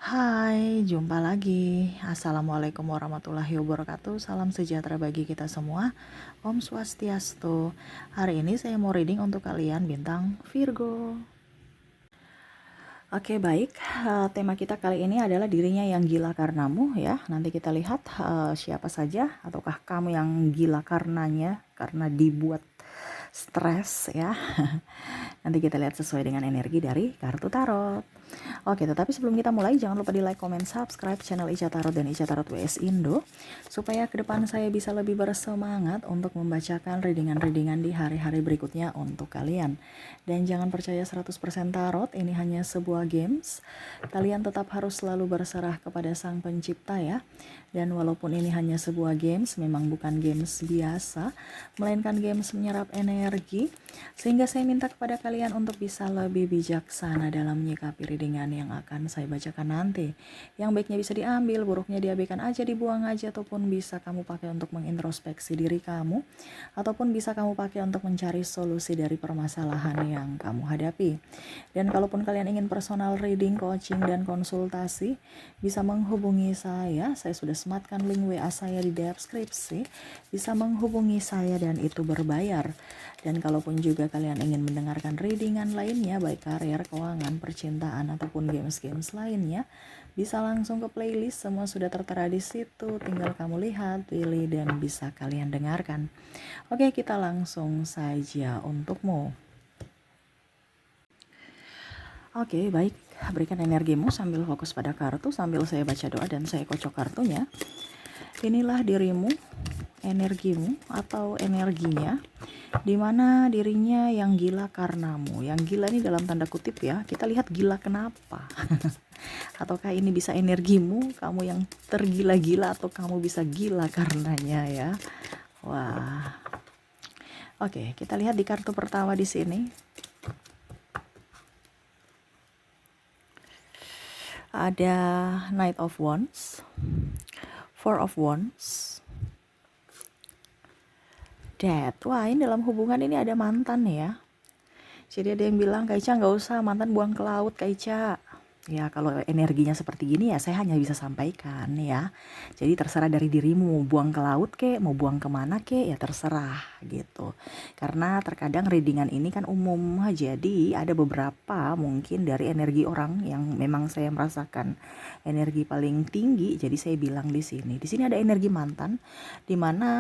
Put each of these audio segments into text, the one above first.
Hai, jumpa lagi. Assalamualaikum warahmatullahi wabarakatuh. Salam sejahtera bagi kita semua. Om Swastiastu. Hari ini saya mau reading untuk kalian bintang Virgo. Oke, baik. Tema kita kali ini adalah dirinya yang gila karenamu ya. Nanti kita lihat siapa saja ataukah kamu yang gila karenanya karena dibuat stres ya. Nanti kita lihat sesuai dengan energi dari kartu tarot. Oke, tetapi sebelum kita mulai, jangan lupa di like, comment, subscribe channel Ica Tarot dan Ica Tarot WS Indo, supaya ke depan saya bisa lebih bersemangat untuk membacakan readingan-readingan di hari-hari berikutnya untuk kalian. Dan jangan percaya 100% tarot, ini hanya sebuah games. Kalian tetap harus selalu berserah kepada Sang Pencipta ya. Dan walaupun ini hanya sebuah games, memang bukan games biasa, melainkan games menyerap energi, sehingga saya minta kepada kalian untuk bisa lebih bijaksana dalam menyikapi readingan yang akan saya bacakan nanti. Yang baiknya bisa diambil, buruknya diabaikan aja, dibuang aja, ataupun bisa kamu pakai untuk mengintrospeksi diri kamu, ataupun bisa kamu pakai untuk mencari solusi dari permasalahan yang kamu hadapi. Dan kalaupun kalian ingin personal reading, coaching, dan konsultasi, bisa menghubungi saya sudah sematkan link WA saya di deskripsi, bisa menghubungi saya dan itu berbayar. Dan kalaupun juga kalian ingin mendengarkan readingan lainnya, baik karir, keuangan, percintaan, ataupun games-games lainnya, bisa langsung ke playlist, semua sudah tertera di situ, tinggal kamu lihat, pilih, dan bisa kalian dengarkan. Oke, kita langsung saja untukmu. Oke, baik, berikan energimu sambil fokus pada kartu, sambil saya baca doa dan saya kocok kartunya. Inilah dirimu, energimu atau energinya, dimana dirinya yang gila karenamu. Yang gila ini dalam tanda kutip ya, kita lihat gila kenapa. Ataukah ini bisa energimu, kamu yang tergila-gila, atau kamu bisa gila karenanya ya. Wah. Oke, kita lihat di kartu pertama di sini. Ada Knight of Wands, Four of Wands, Death. Wah, ini dalam hubungan ini ada mantan ya. Jadi ada yang bilang, Kak Ica nggak usah, mantan buang ke laut Kak Ica. Ya kalau energinya seperti gini ya saya hanya bisa sampaikan ya. Jadi terserah dari dirimu, mau buang ke laut kek, mau buang kemana kek, ya terserah gitu. Karena terkadang readingan ini kan umum, jadi ada beberapa mungkin dari energi orang yang memang saya merasakan energi paling tinggi. Jadi saya bilang di sini. Di sini ada energi mantan, dimana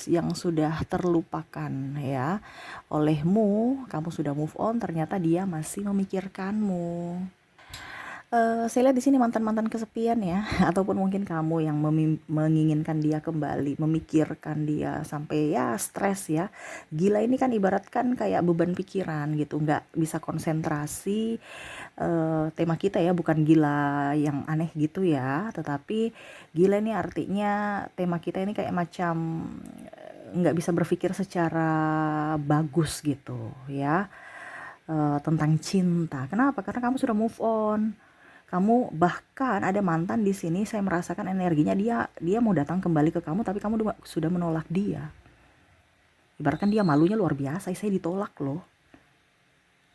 yang sudah terlupakan ya olehmu, kamu sudah move on, ternyata dia masih memikirkanmu. Saya lihat di sini mantan-mantan kesepian ya, ataupun mungkin kamu yang menginginkan dia kembali, memikirkan dia sampai ya stres ya. Gila ini kan ibaratkan kayak beban pikiran gitu, nggak bisa konsentrasi. Tema kita ya bukan gila yang aneh gitu ya, tetapi gila ini artinya tema kita ini kayak macam nggak bisa berpikir secara bagus gitu ya. Tentang cinta. Kenapa? Karena kamu sudah move on. Kamu bahkan ada mantan di sini, saya merasakan energinya dia mau datang kembali ke kamu, tapi kamu sudah menolak dia. Ibaratkan dia malunya luar biasa, saya ditolak loh.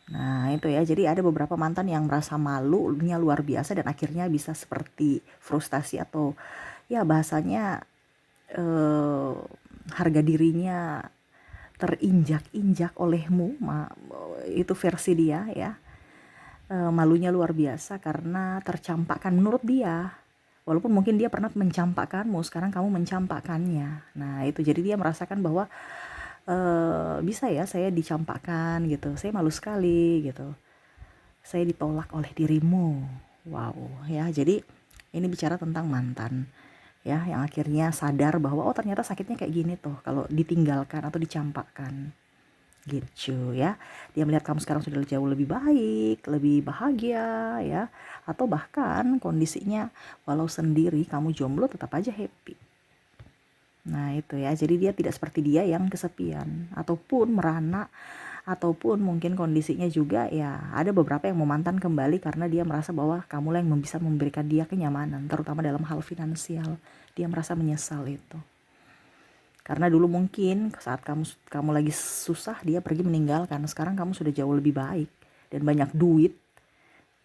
Nah itu ya, jadi ada beberapa mantan yang merasa malunya luar biasa dan akhirnya bisa seperti frustasi atau ya bahasanya harga dirinya terinjak-injak olehmu, itu versi dia ya. Malunya luar biasa karena tercampakkan menurut dia. Walaupun mungkin dia pernah mencampakkanmu, sekarang kamu mencampakkannya. Nah itu jadi dia merasakan bahwa bisa ya saya dicampakkan gitu, saya malu sekali gitu, saya ditolak oleh dirimu. Wow ya, jadi ini bicara tentang mantan ya, yang akhirnya sadar bahwa oh ternyata sakitnya kayak gini tuh kalau ditinggalkan atau dicampakkan gitu ya. Dia melihat kamu sekarang sudah jauh lebih baik, lebih bahagia ya, atau bahkan kondisinya walau sendiri kamu jomblo tetap aja happy. Nah itu ya, jadi dia tidak seperti dia yang kesepian ataupun merana, ataupun mungkin kondisinya juga ya ada beberapa yang mau mantan kembali karena dia merasa bahwa kamulah yang bisa memberikan dia kenyamanan, terutama dalam hal finansial. Dia merasa menyesal itu. Karena dulu mungkin saat kamu lagi susah dia pergi meninggalkan, sekarang kamu sudah jauh lebih baik dan banyak duit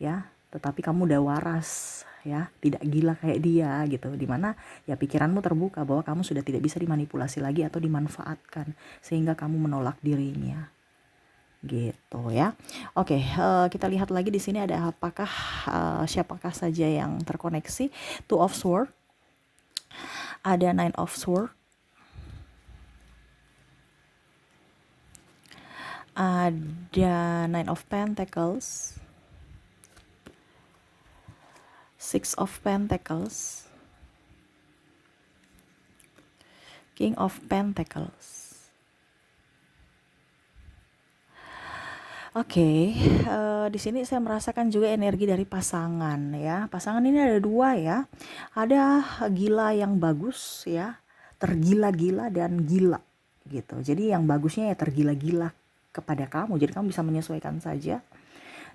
ya, tetapi kamu udah waras ya, tidak gila kayak dia gitu, dimana ya pikiranmu terbuka bahwa kamu sudah tidak bisa dimanipulasi lagi atau dimanfaatkan sehingga kamu menolak dirinya gitu ya. Oke, kita lihat lagi di sini ada apakah siapakah saja yang terkoneksi. Two of Swords, ada Nine of Swords, ada Nine of Pentacles, Six of Pentacles, King of Pentacles. Oke, di sini saya merasakan juga energi dari pasangan ya. Pasangan ini ada dua ya. Ada gila yang bagus ya, tergila-gila dan gila gitu. Jadi yang bagusnya ya tergila-gila kepada kamu. Jadi kamu bisa menyesuaikan saja.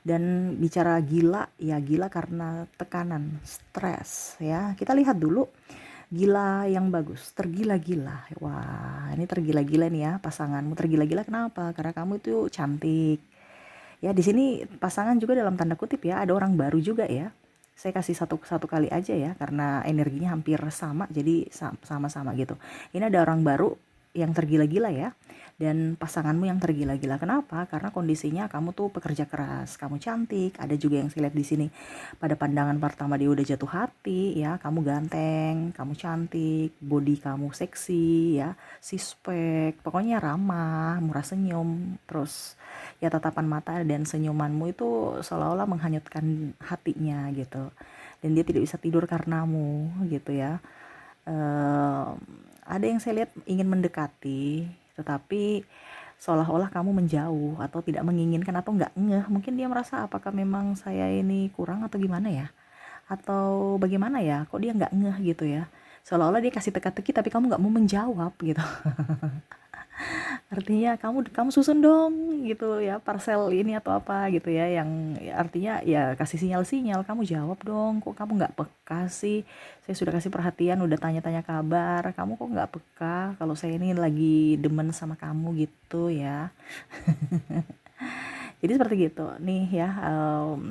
Dan bicara gila, ya gila karena tekanan, stres ya. Kita lihat dulu gila yang bagus, tergila-gila. Wah, ini tergila-gila nih ya, pasanganmu tergila-gila kenapa? Karena kamu itu cantik. Ya di sini pasangan juga dalam tanda kutip ya, ada orang baru juga ya. Saya kasih satu kali aja ya, karena energinya hampir sama, jadi sama-sama gitu. Ini ada orang baru yang tergila-gila ya, dan pasanganmu yang tergila-gila. Kenapa? Karena kondisinya kamu tuh pekerja keras, kamu cantik. Ada juga yang saya lihat di sini pada pandangan pertama dia udah jatuh hati ya, kamu ganteng, kamu cantik, body kamu seksi ya, sispek, pokoknya ramah, murah senyum, terus ya tatapan mata dan senyumanmu itu seolah-olah menghanyutkan hatinya gitu, dan dia tidak bisa tidur karenamu gitu ya. Ada yang saya lihat ingin mendekati, tetapi seolah-olah kamu menjauh atau tidak menginginkan atau nggak ngeh. Mungkin dia merasa apakah memang saya ini kurang atau gimana ya, atau bagaimana ya, kok dia nggak ngeh gitu ya, seolah-olah dia kasih teka-teki tapi kamu nggak mau menjawab gitu. Artinya kamu susun dong gitu ya, parcel ini atau apa gitu ya, yang artinya ya kasih sinyal-sinyal, kamu jawab dong, kok kamu nggak peka sih, saya sudah kasih perhatian, udah tanya-tanya kabar, kamu kok nggak peka kalau saya ini lagi demen sama kamu gitu ya. Jadi seperti gitu nih ya,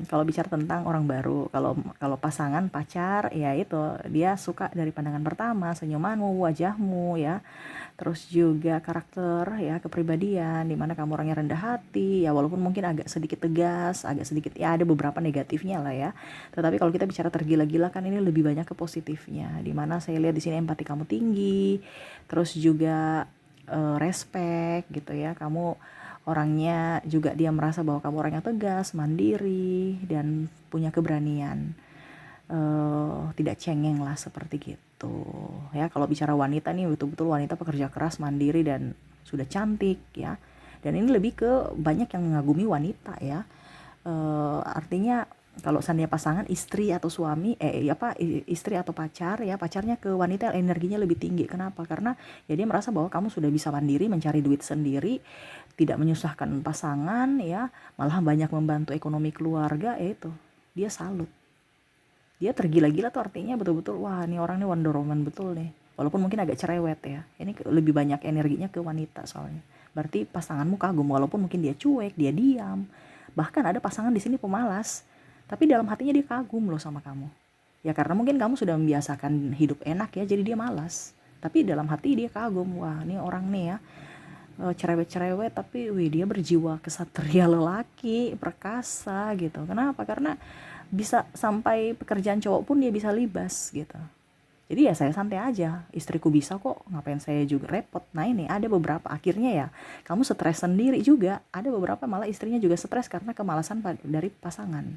kalau bicara tentang orang baru, kalau kalau pasangan pacar ya itu dia suka dari pandangan pertama, senyumanmu, wajahmu ya, terus juga karakter ya, kepribadian, dimana kamu orangnya rendah hati ya, walaupun mungkin agak sedikit tegas, agak sedikit ya ada beberapa negatifnya lah ya, tetapi kalau kita bicara tergila-gila kan ini lebih banyak ke positifnya, dimana saya lihat di sini empati kamu tinggi, terus juga respect gitu ya, kamu orangnya juga dia merasa bahwa kamu orangnya tegas, mandiri, dan punya keberanian, tidak cengeng lah seperti gitu ya. Kalau bicara wanita nih, betul-betul wanita pekerja keras, mandiri, dan sudah cantik ya, dan ini lebih ke banyak yang mengagumi wanita ya. Artinya kalau seandainya pasangan istri atau suami istri atau pacar ya, pacarnya ke wanita energinya lebih tinggi. Kenapa? Karena ya dia merasa bahwa kamu sudah bisa mandiri, mencari duit sendiri, tidak menyusahkan pasangan ya, malah banyak membantu ekonomi keluarga, itu dia salut. Dia tergila-gila tuh artinya betul-betul wah ini orang nih Wonder Woman betul nih, walaupun mungkin agak cerewet ya, ini lebih banyak energinya ke wanita soalnya. Berarti pasanganmu kagum, walaupun mungkin dia cuek, dia diam, bahkan ada pasangan di sini pemalas, tapi dalam hatinya dia kagum loh sama kamu ya, karena mungkin kamu sudah membiasakan hidup enak ya, jadi dia malas, tapi dalam hati dia kagum, wah ini orang nih ya, cerewet-cerewet tapi wih dia berjiwa kesatria lelaki perkasa gitu. Kenapa? Karena bisa sampai pekerjaan cowok pun dia bisa libas gitu. Jadi ya saya santai aja, istriku bisa kok, ngapain saya juga repot. Nah ini ada beberapa akhirnya ya kamu stres sendiri juga, ada beberapa malah istrinya juga stres karena kemalasan dari pasangan.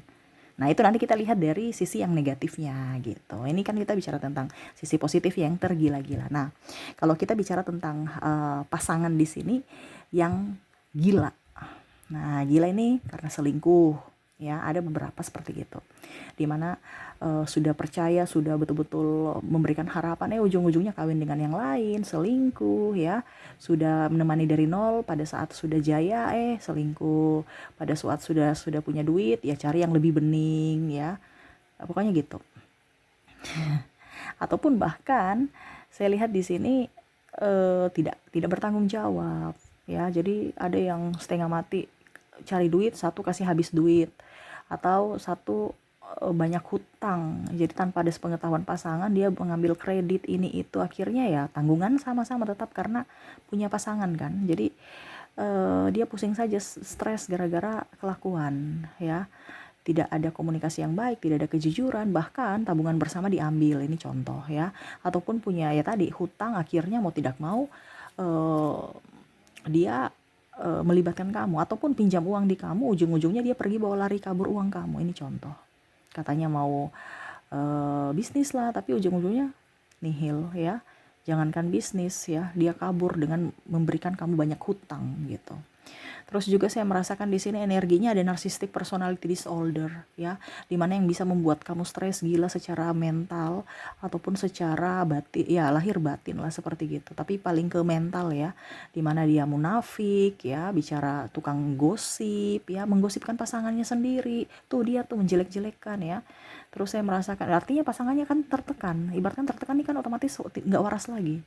Nah itu nanti kita lihat dari sisi yang negatifnya gitu. Ini kan kita bicara tentang sisi positif yang tergila-gila. Nah kalau kita bicara tentang pasangan di sini yang gila. Nah gila ini karena selingkuh ya, ada beberapa seperti gitu, dimana sudah percaya, sudah betul-betul memberikan harapan, ujung-ujungnya kawin dengan yang lain, selingkuh ya, sudah menemani dari nol, pada saat sudah jaya selingkuh, pada saat sudah punya duit ya cari yang lebih bening ya, pokoknya gitu. Ataupun bahkan saya lihat di sini tidak bertanggung jawab ya, jadi ada yang setengah mati cari duit, satu kasih habis duit, atau satu banyak hutang. Jadi tanpa ada sepengetahuan pasangan dia mengambil kredit ini itu, akhirnya ya tanggungan sama-sama tetap karena punya pasangan kan. Jadi dia pusing saja, stres gara-gara kelakuan ya. Tidak ada komunikasi yang baik, tidak ada kejujuran, bahkan tabungan bersama diambil, ini contoh ya. Ataupun punya ya tadi hutang, akhirnya mau tidak mau eh, dia melibatkan kamu, ataupun pinjam uang di kamu, ujung-ujungnya dia pergi bawa lari kabur uang kamu, ini contoh. Katanya mau bisnis lah, tapi ujung-ujungnya nihil ya. Jangankan bisnis ya, dia kabur dengan memberikan kamu banyak hutang gitu. Terus juga saya merasakan di sini energinya ada narcissistic personality disorder ya, dimana yang bisa membuat kamu stres gila secara mental ataupun secara batin ya, lahir batin lah seperti gitu. Tapi paling ke mental ya, dimana dia munafik ya, bicara tukang gosip ya, menggosipkan pasangannya sendiri. Tuh dia tuh menjelek-jelekkan ya. Terus saya merasakan artinya pasangannya kan tertekan. Ibaratkan tertekan ini kan otomatis nggak waras lagi.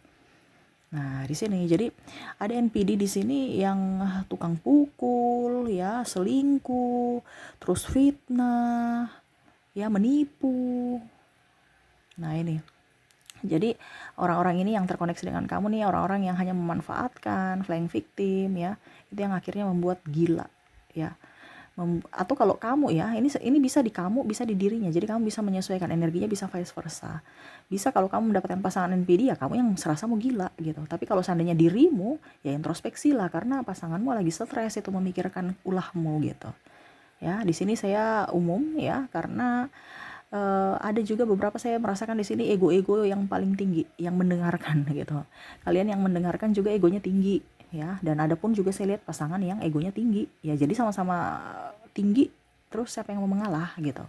Nah, di sini jadi ada NPD di sini yang tukang pukul, ya, selingkuh, terus fitnah, ya, menipu. Nah, ini. Jadi orang-orang ini yang terkoneksi dengan kamu nih, orang-orang yang hanya memanfaatkan, playing victim ya. Itu yang akhirnya membuat gila, ya. Atau kalau kamu ya, ini bisa di kamu, bisa di dirinya. Jadi kamu bisa menyesuaikan energinya, bisa vice versa. Bisa kalau kamu mendapatkan pasangan NPD ya kamu yang serasa mau gila gitu. Tapi kalau seandainya dirimu ya introspeksi lah, karena pasanganmu lagi stres itu memikirkan ulahmu gitu. Ya, di sini saya umum ya, karena ada juga beberapa saya merasakan di sini ego-ego yang paling tinggi yang mendengarkan gitu. Kalian yang mendengarkan juga egonya tinggi ya, dan ada pun juga saya lihat pasangan yang egonya tinggi ya, jadi sama-sama tinggi, terus siapa yang mau mengalah gitu.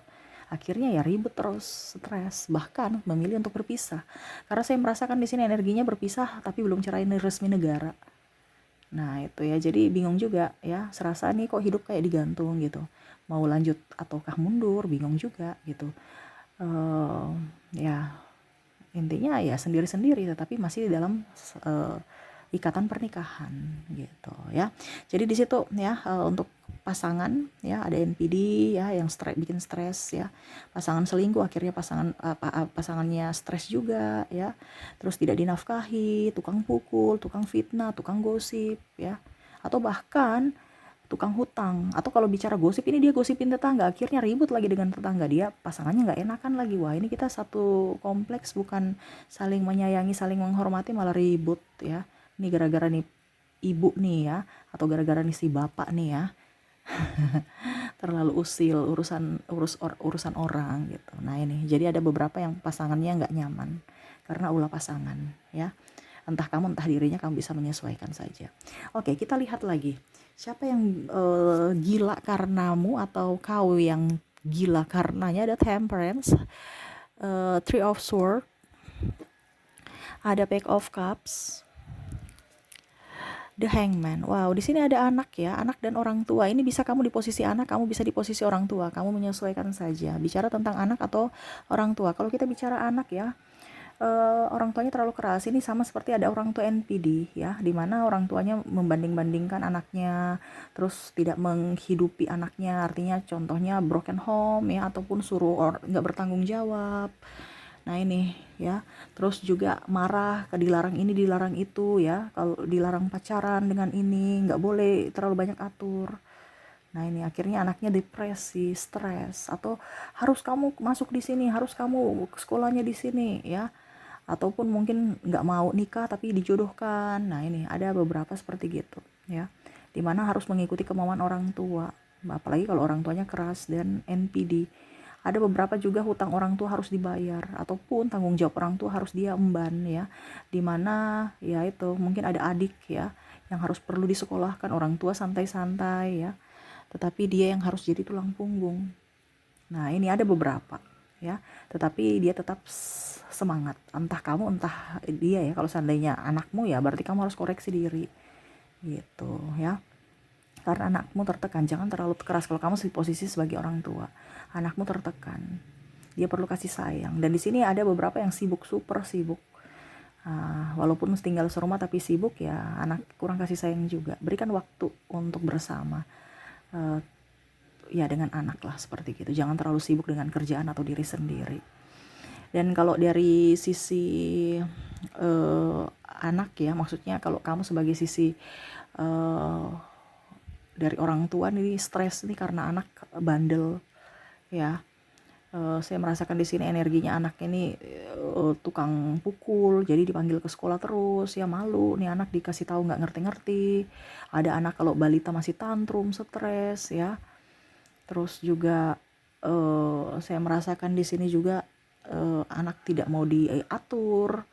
Akhirnya ya ribet terus, stres, bahkan memilih untuk berpisah. Karena saya merasakan di sini energinya berpisah tapi belum cerai resmi negara. Nah itu ya, jadi bingung juga ya, serasa nih kok hidup kayak digantung gitu, mau lanjut ataukah mundur, bingung juga gitu. Ya intinya ya sendiri-sendiri, tetapi masih di dalam ikatan pernikahan gitu ya. Jadi di situ ya, untuk pasangan ya ada NPD ya yang bikin stres ya. Pasangan selingkuh akhirnya pasangannya stres juga ya. Terus tidak dinafkahi, tukang pukul, tukang fitnah, tukang gosip ya. Atau bahkan tukang hutang. Atau kalau bicara gosip, ini dia gosipin tetangga, akhirnya ribut lagi dengan tetangga, dia pasangannya nggak enakan lagi. Wah ini kita satu kompleks, bukan saling menyayangi, saling menghormati, malah ribut ya. Ini gara-gara nih ibu nih ya, atau gara-gara nih si bapak nih ya, terlalu usil urusan orang gitu. Nah ini jadi ada beberapa yang pasangannya nggak nyaman karena ulah pasangan ya. Entah kamu entah dirinya, kamu bisa menyesuaikan saja. Oke, kita lihat lagi. Siapa yang gila karenamu atau kau yang gila karenanya? Ada Temperance, Three of Swords, ada Page of Cups, The Hangman. Wow, di sini ada anak ya, anak dan orang tua. Ini bisa kamu di posisi anak, kamu bisa di posisi orang tua. Kamu menyesuaikan saja. Bicara tentang anak atau orang tua. Kalau kita bicara anak ya, orang tuanya terlalu keras. Ini sama seperti ada orang tua NPD ya, dimana orang tuanya membanding-bandingkan anaknya, terus tidak menghidupi anaknya, artinya contohnya broken home ya, ataupun suruh nggak bertanggung jawab. Nah ini ya, terus juga marah, dilarang ini dilarang itu ya, kalau dilarang pacaran dengan ini, nggak boleh terlalu banyak atur. Nah ini akhirnya anaknya depresi, stres, atau harus kamu masuk di sini, harus kamu sekolahnya di sini ya, ataupun mungkin nggak mau nikah tapi dijodohkan. Nah ini ada beberapa seperti gitu ya, dimana harus mengikuti kemauan orang tua, apalagi kalau orang tuanya keras dan NPD. Ada beberapa juga hutang orang tua harus dibayar, ataupun tanggung jawab orang tua harus dia emban ya, dimana ya itu mungkin ada adik ya yang harus perlu disekolahkan, orang tua santai-santai ya, tetapi dia yang harus jadi tulang punggung. Nah ini ada beberapa ya, tetapi dia tetap semangat, entah kamu entah dia ya. Kalau seandainya anakmu ya berarti kamu harus koreksi diri gitu ya, karena anakmu tertekan. Jangan terlalu keras kalau kamu di posisi sebagai orang tua, anakmu tertekan, dia perlu kasih sayang. Dan di sini ada beberapa yang sibuk, super sibuk, walaupun tinggal serumah tapi sibuk ya, anak kurang kasih sayang juga. Berikan waktu untuk bersama. ya dengan anak lah, seperti gitu. Jangan terlalu sibuk dengan kerjaan atau diri sendiri. Dan kalau dari sisi anak ya, maksudnya kalau kamu sebagai sisi dari orang tua nih, stres nih karena anak bandel ya. Saya merasakan di sini energinya anak ini tukang pukul, jadi dipanggil ke sekolah terus, ya malu nih anak dikasih tahu nggak ngerti-ngerti. Ada anak kalau balita masih tantrum, stres ya. Terus juga saya merasakan di sini juga anak tidak mau diatur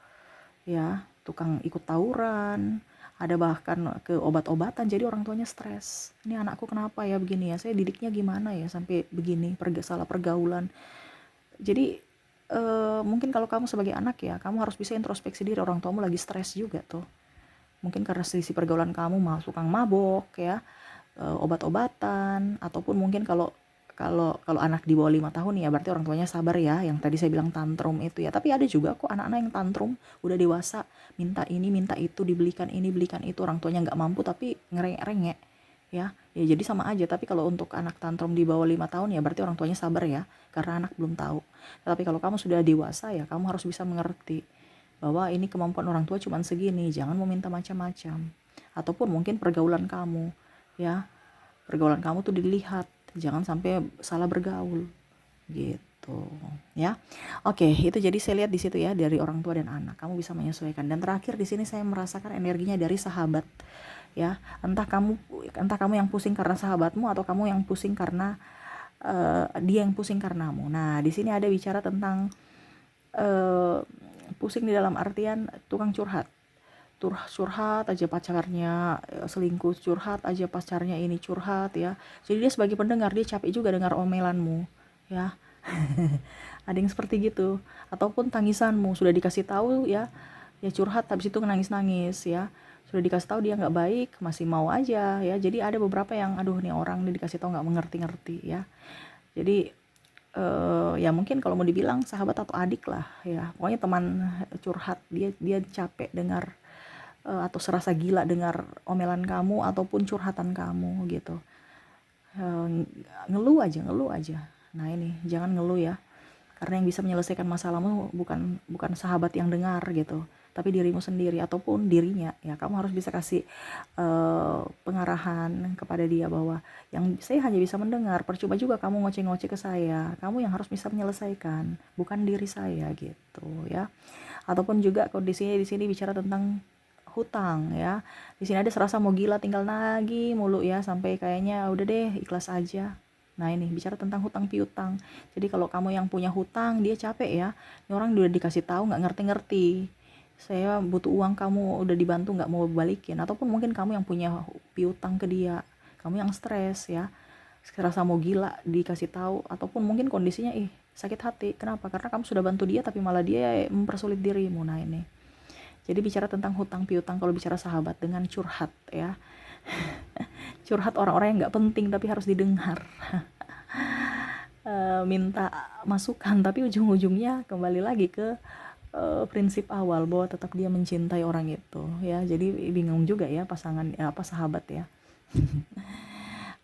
ya, tukang ikut tawuran, ada bahkan ke obat-obatan, jadi orang tuanya stres. Ini anakku kenapa ya begini ya, saya didiknya gimana ya sampai begini, salah pergaulan. Jadi mungkin kalau kamu sebagai anak ya, kamu harus bisa introspeksi diri, orang tuamu lagi stres juga tuh. Mungkin karena sisi pergaulan kamu tukang mabok ya, obat-obatan, ataupun mungkin kalau kalau kalau anak di bawah 5 tahun ya berarti orang tuanya sabar ya, yang tadi saya bilang tantrum itu ya. Tapi ada juga kok anak-anak yang tantrum udah dewasa, minta ini minta itu, dibelikan ini belikan itu, orang tuanya nggak mampu tapi ngerengek-rengek ya. Ya jadi sama aja. Tapi kalau untuk anak tantrum di bawah 5 tahun ya berarti orang tuanya sabar ya, karena anak belum tahu. Tapi kalau kamu sudah dewasa ya kamu harus bisa mengerti bahwa ini kemampuan orang tua cuma segini, jangan mau minta macam-macam. Ataupun mungkin pergaulan kamu ya, pergaulan kamu tuh dilihat, jangan sampai salah bergaul gitu ya. Oke, itu jadi saya lihat di situ ya, dari orang tua dan anak kamu bisa menyesuaikan. Dan terakhir di sini saya merasakan energinya dari sahabat ya. Entah kamu yang pusing karena sahabatmu atau kamu yang pusing karena dia yang pusing karenamu. Nah, di sini ada bicara tentang pusing di dalam artian tukang curhat aja pacarnya selingkuh, curhat aja pacarnya ini curhat ya. Jadi dia sebagai pendengar dia capek juga dengar omelanmu ya. Ada yang seperti gitu. Ataupun tangisanmu sudah dikasih tahu ya, ya curhat habis itu nangis-nangis ya. Sudah dikasih tahu dia nggak baik masih mau aja ya. Jadi ada beberapa yang aduh nih orang nih dikasih tahu nggak mengerti-ngerti ya. Jadi ya mungkin kalau mau dibilang sahabat atau adik lah ya, pokoknya teman curhat, dia capek dengar atau serasa gila dengar omelan kamu ataupun curhatan kamu gitu. Ngeluh aja. Nah ini jangan ngeluh ya, karena yang bisa menyelesaikan masalahmu bukan sahabat yang dengar gitu, tapi dirimu sendiri ataupun dirinya ya. Kamu harus bisa kasih pengarahan kepada dia bahwa yang saya hanya bisa mendengar, percuma juga kamu ngoceh-ngoceh ke saya, kamu yang harus bisa menyelesaikan, bukan diri saya gitu ya. Ataupun juga kondisinya di sini bicara tentang hutang ya. Di sini ada serasa mau gila tinggal nagih mulu ya, sampai kayaknya udah deh ikhlas aja. Nah ini bicara tentang hutang piutang. Jadi kalau kamu yang punya hutang, dia capek ya. Ini orang udah dikasih tahu nggak ngerti-ngerti. Saya butuh uang, kamu udah dibantu nggak mau balikin. Ataupun mungkin kamu yang punya piutang ke dia, kamu yang stres ya. Serasa mau gila dikasih tahu, ataupun mungkin kondisinya sakit hati. Kenapa? Karena kamu sudah bantu dia tapi malah dia mempersulit dirimu. Nah ini. Jadi bicara tentang hutang piutang kalau bicara sahabat dengan curhat ya. Curhat orang-orang yang nggak penting tapi harus didengar. Minta masukan tapi ujung-ujungnya kembali lagi ke prinsip awal bahwa tetap dia mencintai orang itu ya. Jadi bingung juga ya pasangan sahabat ya.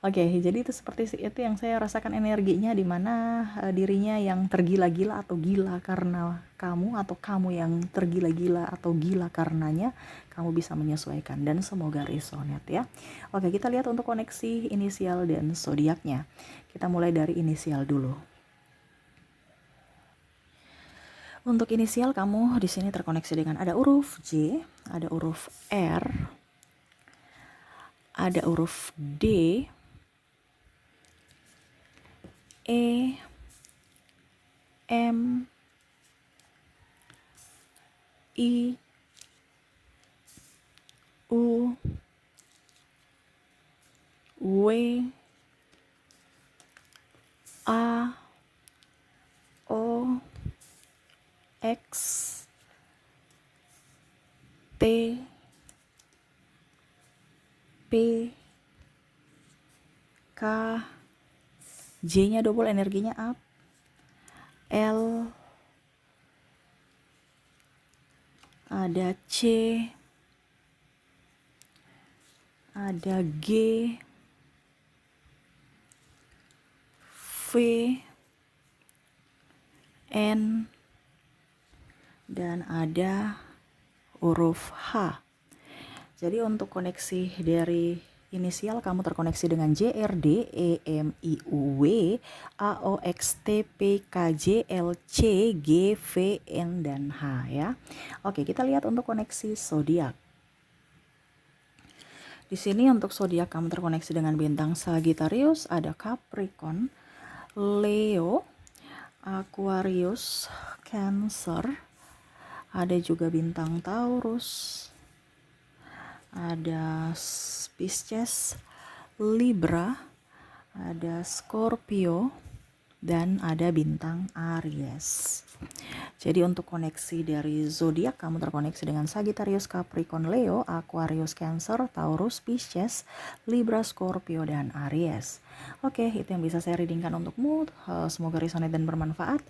Oke, jadi itu seperti itu yang saya rasakan energinya, di mana dirinya yang tergila-gila atau gila karena kamu, atau kamu yang tergila-gila atau gila karenanya. Kamu bisa menyesuaikan dan semoga resonate ya. Oke, kita lihat untuk koneksi inisial dan zodiaknya. Kita mulai dari inisial dulu. Untuk inisial kamu di sini terkoneksi dengan ada huruf J, ada huruf R, ada huruf D, E, M, I, U, W, A, O, X, T, P, K, J-nya double energinya up, L, ada C, ada G, V, N, dan ada huruf H. Jadi untuk koneksi dari inisial kamu terkoneksi dengan J, R, D, E, M, I, U, W, A, O, X, T, P, K, J, L, C, G, V, N, dan H ya. Oke, kita lihat untuk koneksi zodiak. Di sini untuk zodiak kamu terkoneksi dengan bintang Sagittarius, ada Capricorn, Leo, Aquarius, Cancer, ada juga bintang Taurus, ada Pisces, Libra, ada Scorpio, dan ada bintang Aries. Jadi untuk koneksi dari zodiak kamu terkoneksi dengan Sagittarius, Capricorn, Leo, Aquarius, Cancer, Taurus, Pisces, Libra, Scorpio, dan Aries. Oke, itu yang bisa saya readingkan untukmu. Semoga resonate dan bermanfaat.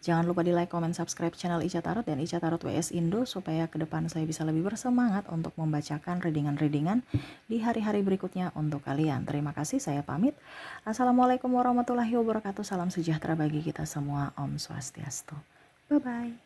Jangan lupa di like, comment, subscribe channel Ica Tarot dan Ica Tarot WS Indo supaya ke depan saya bisa lebih bersemangat untuk membacakan readingan-readingan di hari-hari berikutnya untuk kalian. Terima kasih, saya pamit. Assalamualaikum warahmatullahi wabarakatuh. Salam sejahtera bagi kita semua. Om Swastiastu. Bye-bye.